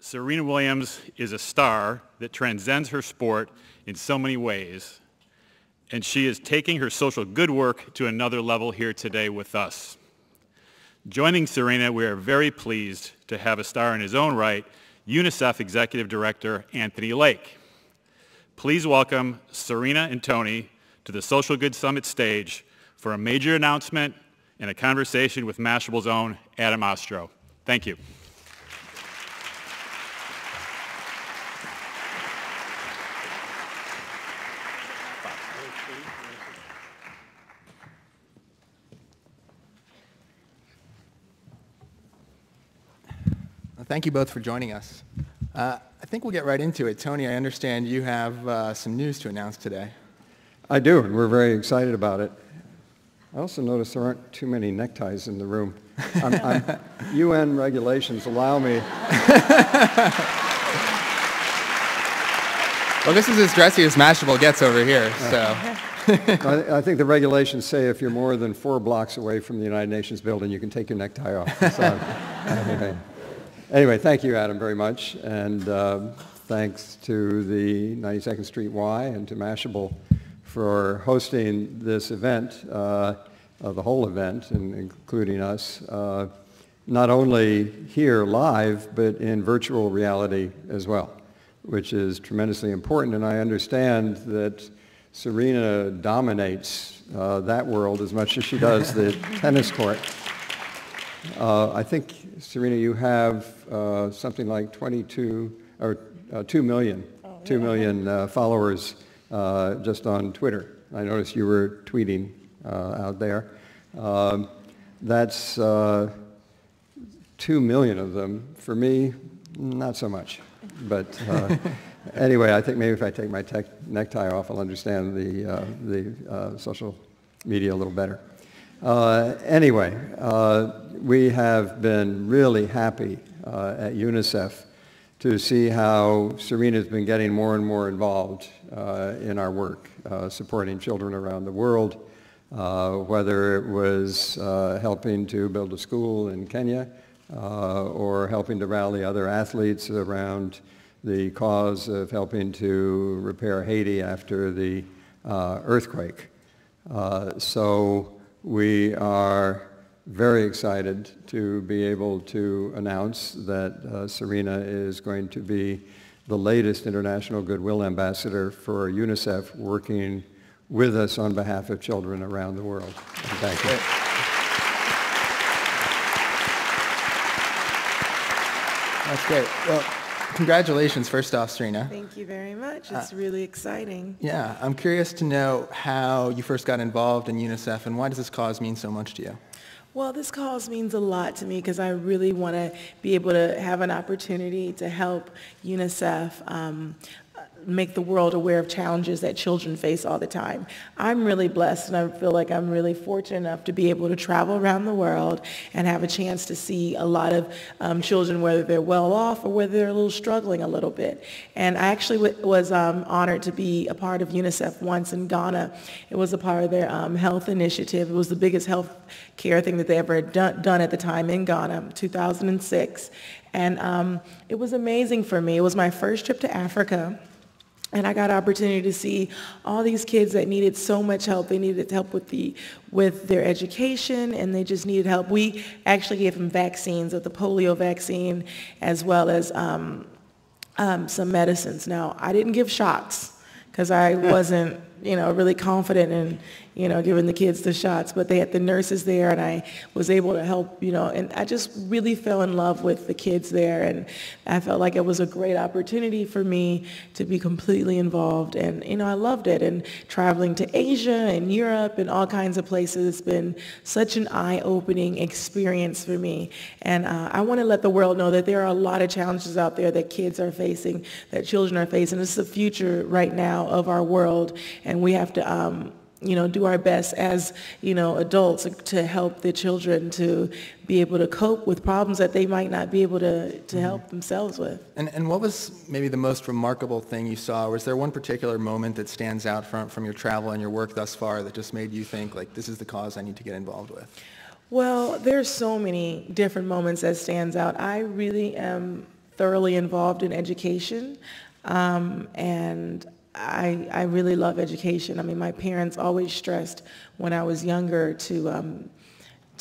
Serena Williams is a star that transcends her sport in so many ways, and she is taking her social good work to another level here today with us. Joining Serena, we are very pleased to have a star in his own right, UNICEF Executive Director Anthony Lake. Please welcome Serena and Tony to the Social Good Summit stage for a major announcement and a conversation with Mashable's own Adam Ostrow. Thank you. Thank you both for joining us. I think we'll get right into it. Tony, I understand you have some news to announce today. I do, and we're very excited about it. I also noticed there aren't too many neckties in the room. UN regulations allow me. Well, this is as dressy as Mashable gets over here, so. I think the regulations say if you're more than 4 blocks away from the United Nations building, you can take your necktie off. So, anyway, thank you, Adam, very much, and thanks to the 92nd Street Y and to Mashable for hosting this event, the whole event, and including us, not only here live, but in virtual reality as well, which is tremendously important. And I understand that Serena dominates that world as much as she does the tennis court. I think, Serena, you have something like 2 million followers just on Twitter. I noticed you were tweeting out there. That's 2 million of them. For me, not so much. But anyway, I think maybe if I take my necktie off, I'll understand the social media a little better. Anyway, we have been really happy at UNICEF to see how Serena's been getting more and more involved in our work, supporting children around the world, whether it was helping to build a school in Kenya or helping to rally other athletes around the cause of helping to repair Haiti after the earthquake. So we are very excited to be able to announce that Serena is going to be the latest International Goodwill Ambassador for UNICEF, working with us on behalf of children around the world. Thank you. That's great. Well, congratulations, first off, Serena. Thank you very much. It's really exciting. Yeah, I'm curious to know how you first got involved in UNICEF and why does this cause mean so much to you? Well, this cause means a lot to me because I really want to be able to have an opportunity to help UNICEF make the world aware of challenges that children face all the time. I'm really blessed and I feel like I'm really fortunate enough to be able to travel around the world and have a chance to see a lot of children, whether they're well off or whether they're a little struggling a little bit. And I actually was honored to be a part of UNICEF once in Ghana. It was a part of their health initiative. It was the biggest health care thing that they ever had done at the time in Ghana, 2006. And it was amazing for me. It was my first trip to Africa. And I got an opportunity to see all these kids that needed so much help. They needed help with their education, and they just needed help. We actually gave them vaccines, the polio vaccine, as well as some medicines. Now, I didn't give shots because I wasn't, really confident in, giving the kids the shots. But they had the nurses there, and I was able to help, and I just really fell in love with the kids there. And I felt like it was a great opportunity for me to be completely involved. And, I loved it. And traveling to Asia and Europe and all kinds of places, it's been such an eye-opening experience for me. And I want to let the world know that there are a lot of challenges out there that kids are facing, that children are facing. It's the future right now of our world. And we have to, do our best as, adults to help the children to be able to cope with problems that they might not be able to help themselves with. And what was maybe the most remarkable thing you saw? Was there one particular moment that stands out from your travel and your work thus far that just made you think, like, this is the cause I need to get involved with? Well, there's so many different moments that stands out. I really am thoroughly involved in education, and I really love education. I mean, my parents always stressed when I was younger to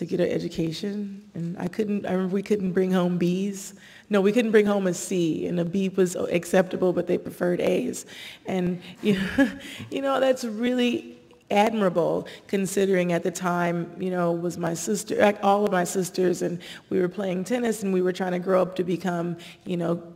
get an education, and I remember we couldn't bring home B's. No, we couldn't bring home a C, and a B was acceptable, but they preferred A's. And, that's really admirable, considering at the time, was my sister, all of my sisters, and we were playing tennis, and we were trying to grow up to become,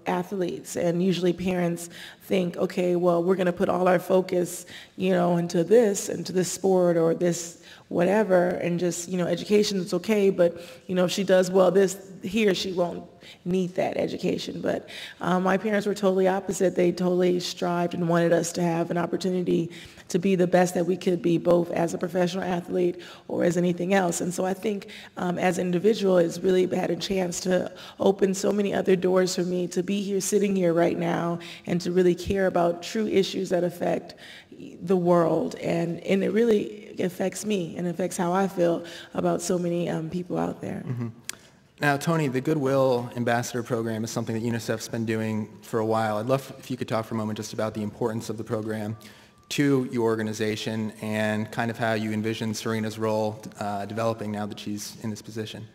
athletes. And usually parents think, okay, well, we're going to put all our focus, into this sport or this whatever, and just, education is okay, but, if she does well here, she won't need that education. But my parents were totally opposite. They totally strived and wanted us to have an opportunity to be the best that we could be, both as a professional athlete or as anything else. And so I think as an individual, it's really had a chance to open so many other doors for me to be here, sitting here right now, and to really care about true issues that affect the world. And it really affects me and affects how I feel about so many people out there. Mm-hmm. Now, Tony, the Goodwill Ambassador Program is something that UNICEF's been doing for a while. I'd love if you could talk for a moment just about the importance of the program to your organization and kind of how you envision Serena's role developing now that she's in this position.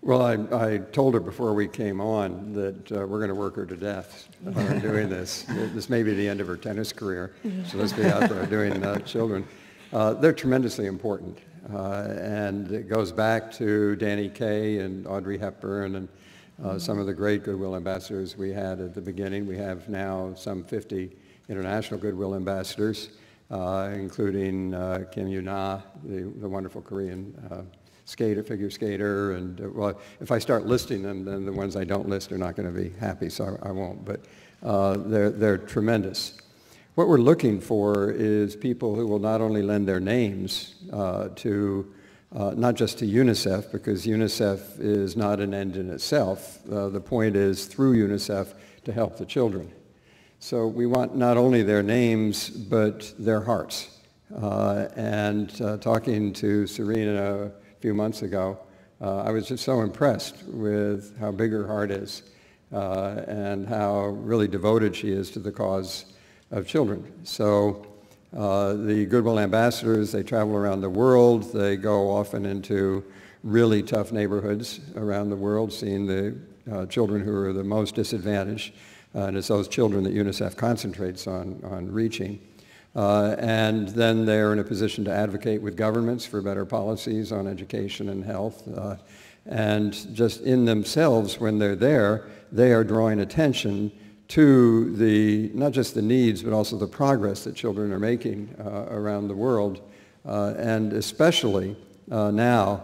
Well, I told her before we came on that we're going to work her to death doing this. This may be the end of her tennis career, so let's be out there doing children. They're tremendously important. And it goes back to Danny Kaye and Audrey Hepburn and some of the great Goodwill ambassadors we had at the beginning. We have now some 50 international Goodwill ambassadors, including Kim Yuna, the wonderful Korean figure skater. And well, if I start listing them, then the ones I don't list are not going to be happy, so I won't. But they're tremendous. What we're looking for is people who will not only lend their names to, not just to UNICEF, because UNICEF is not an end in itself. The point is through UNICEF to help the children. So we want not only their names, but their hearts. And talking to Serena a few months ago, I was just so impressed with how big her heart is and how really devoted she is to the cause of children. So the Goodwill ambassadors, they travel around the world. They go often into really tough neighborhoods around the world, seeing the children who are the most disadvantaged. And it's those children that UNICEF concentrates on reaching. And then they're in a position to advocate with governments for better policies on education and health. And just in themselves, when they're there, they are drawing attention to not just the needs, but also the progress that children are making around the world, and especially now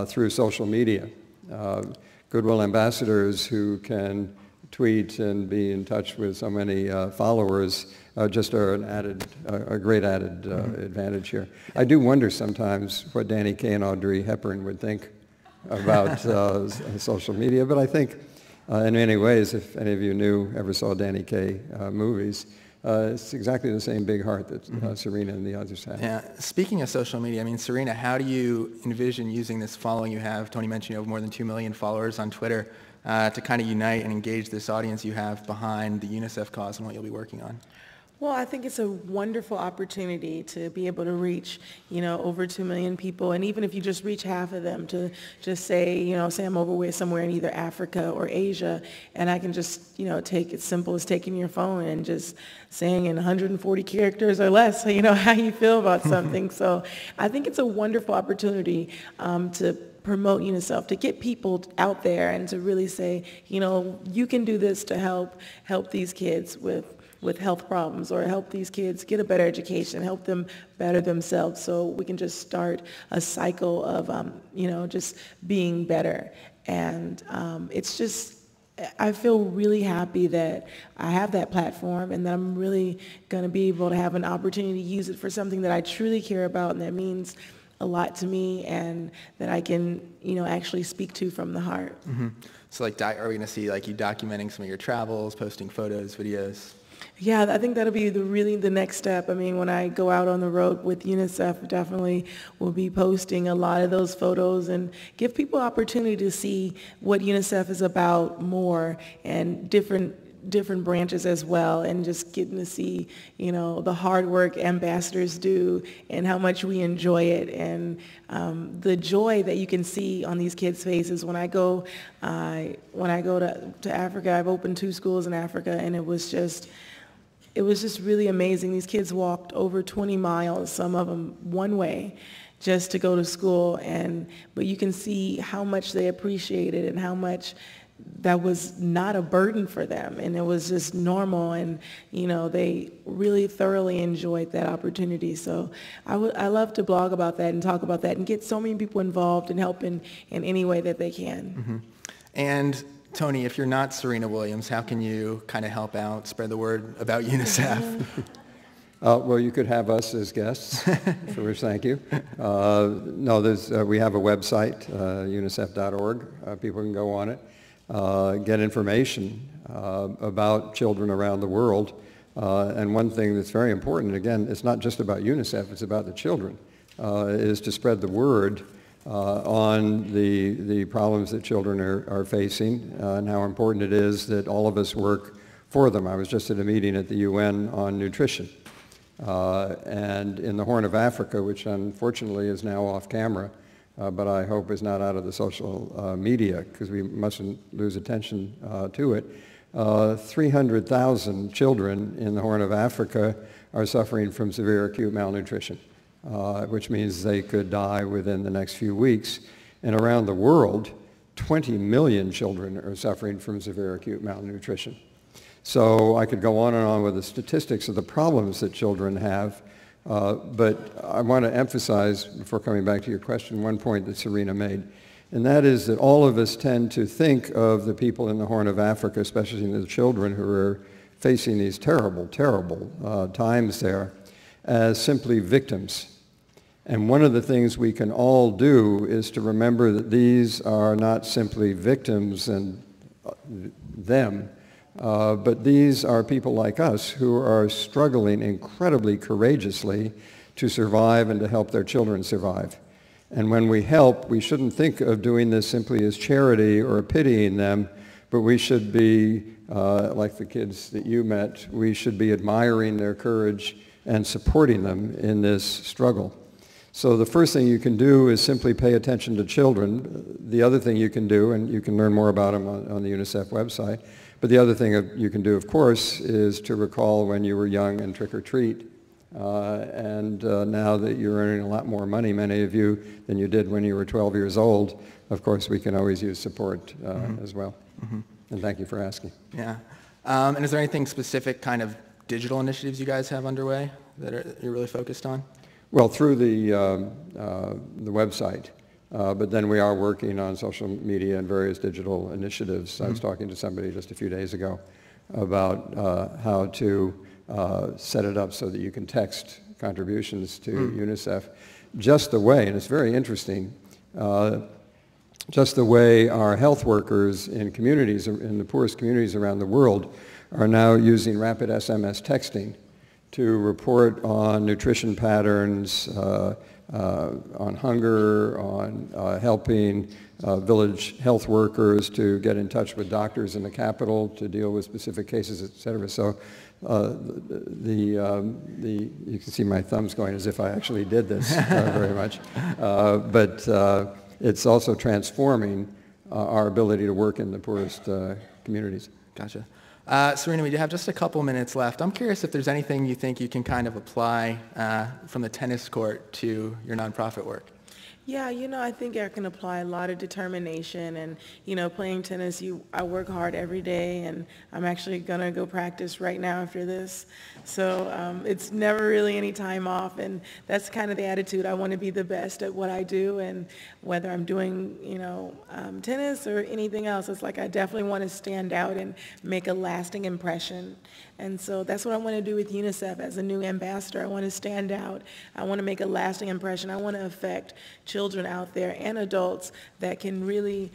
through social media. Goodwill ambassadors who can tweet and be in touch with so many followers just are a great added advantage here. I do wonder sometimes what Danny Kaye and Audrey Hepburn would think about social media, but I think in many ways, if any of you ever saw Danny Kaye movies, it's exactly the same big heart that Serena and the others have. Yeah. Speaking of social media, I mean, Serena, how do you envision using this following you have? Tony mentioned you have more than 2 million followers on Twitter to kind of unite and engage this audience you have behind the UNICEF cause and what you'll be working on. Well, I think it's a wonderful opportunity to be able to reach, over 2 million people. And even if you just reach half of them, to just say, say I'm somewhere in either Africa or Asia, and I can just, take it simple as taking your phone and just saying in 140 characters or less, how you feel about something. So I think it's a wonderful opportunity to promote UNICEF, to get people out there and to really say, you can do this to help these kids with health problems, or help these kids get a better education, help them better themselves, so we can just start a cycle of, just being better. And it's just, I feel really happy that I have that platform and that I'm really going to be able to have an opportunity to use it for something that I truly care about and that means a lot to me and that I can, actually speak to from the heart. Mm-hmm. So are we going to see you documenting some of your travels, posting photos, videos? Yeah, I think that'll be really the next step. I mean, when I go out on the road with UNICEF, definitely will be posting a lot of those photos and give people opportunity to see what UNICEF is about more, and different branches as well, and just getting to see, the hard work ambassadors do and how much we enjoy it, and the joy that you can see on these kids' faces. When I go to Africa, I've opened 2 schools in Africa, and it was just really amazing. These kids walked over 20 miles, some of them one way, just to go to school, but you can see how much they appreciate it and how much that was not a burden for them, and it was just normal, and they really thoroughly enjoyed that opportunity. So I love to blog about that and talk about that and get so many people involved and help in any way that they can. Mm-hmm. And Tony, if you're not Serena Williams, how can you kind of help out, spread the word about UNICEF? Well, you could have us as guests, for which thank you. No, we have a website, unicef.org. People can go on it. Get information about children around the world. And one thing that's very important, again, it's not just about UNICEF, it's about the children, is to spread the word on the problems that children are facing, and how important it is that all of us work for them. I was just at a meeting at the UN on nutrition. And in the Horn of Africa, which unfortunately is now off camera, but I hope is not out of the social media, because we mustn't lose attention to it. 300,000 children in the Horn of Africa are suffering from severe acute malnutrition, which means they could die within the next few weeks. And around the world, 20 million children are suffering from severe acute malnutrition. So I could go on and on with the statistics of the problems that children have. But I want to emphasize, before coming back to your question, one point that Serena made, and that is that all of us tend to think of the people in the Horn of Africa, especially the children who are facing these terrible, terrible times there, as simply victims. And one of the things we can all do is to remember that these are not simply victims and them, but these are people like us who are struggling incredibly courageously to survive and to help their children survive. And when we help, we shouldn't think of doing this simply as charity or pitying them, but we should be, like the kids that you met, we should be admiring their courage and supporting them in this struggle. So the first thing you can do is simply pay attention to children. The other thing you can do, and you can learn more about them on the UNICEF website, but the other thing you can do, of course, is to recall when you were young and trick or treat. And now that you're earning a lot more money, many of you, than you did when you were 12 years old, of course, we can always use support as well. Mm-hmm. And thank you for asking. Yeah. And is there anything specific kind of digital initiatives you guys have underway that you're really focused on? Well, through the website. But then we are working on social media and various digital initiatives. Mm-hmm. I was talking to somebody just a few days ago about how to set it up so that you can text contributions to UNICEF just the way, and it's very interesting, just the way our health workers in communities, in the poorest communities around the world, are now using rapid SMS texting to report on nutrition patterns, on hunger, on helping village health workers to get in touch with doctors in the capital to deal with specific cases, et cetera. So you can see my thumbs going as if I actually did this very much. But it's also transforming our ability to work in the poorest communities. Gotcha. Serena, we do have just a couple minutes left. I'm curious if there's anything you think you can kind of apply from the tennis court to your nonprofit work. Yeah, I think I can apply a lot of determination, and, playing tennis, I work hard every day, and I'm actually going to go practice right now after this. So it's never really any time off, and that's kind of the attitude. I want to be the best at what I do, and whether I'm doing, tennis or anything else, it's like I definitely want to stand out and make a lasting impression. And so that's what I want to do with UNICEF as a new ambassador. I want to stand out. I want to make a lasting impression. I want to affect children out there and adults that can really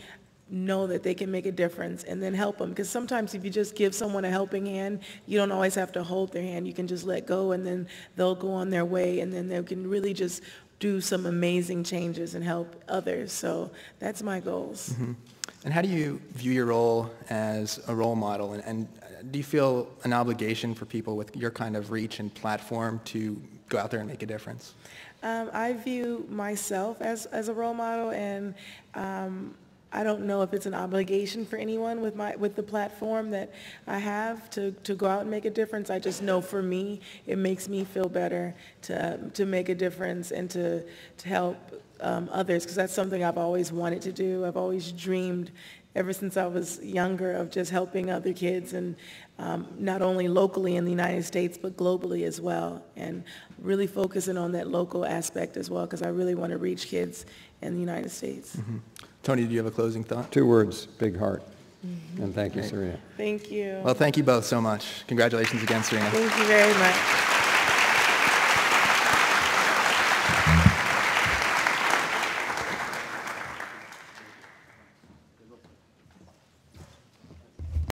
know that they can make a difference, and then help them. Because sometimes if you just give someone a helping hand, you don't always have to hold their hand. You can just let go, and then they'll go on their way, and then they can really just do some amazing changes and help others. So that's my goals. Mm-hmm. And how do you view your role as a role model? And do you feel an obligation for people with your kind of reach and platform to go out there and make a difference? I view myself as a role model, and I don't know if it's an obligation for anyone with the platform that I have to go out and make a difference. I just know for me, it makes me feel better to make a difference and to help others, because that's something I've always wanted to do. I've always dreamed ever since I was younger of just helping other kids, and not only locally in the United States, but globally as well, and really focusing on that local aspect as well, because I really want to reach kids in the United States. Mm-hmm. Tony, do you have a closing thought? 2 words, big heart. And thank you, Serena. Thank you. Well, thank you both so much. Congratulations again, Serena. Thank you very much.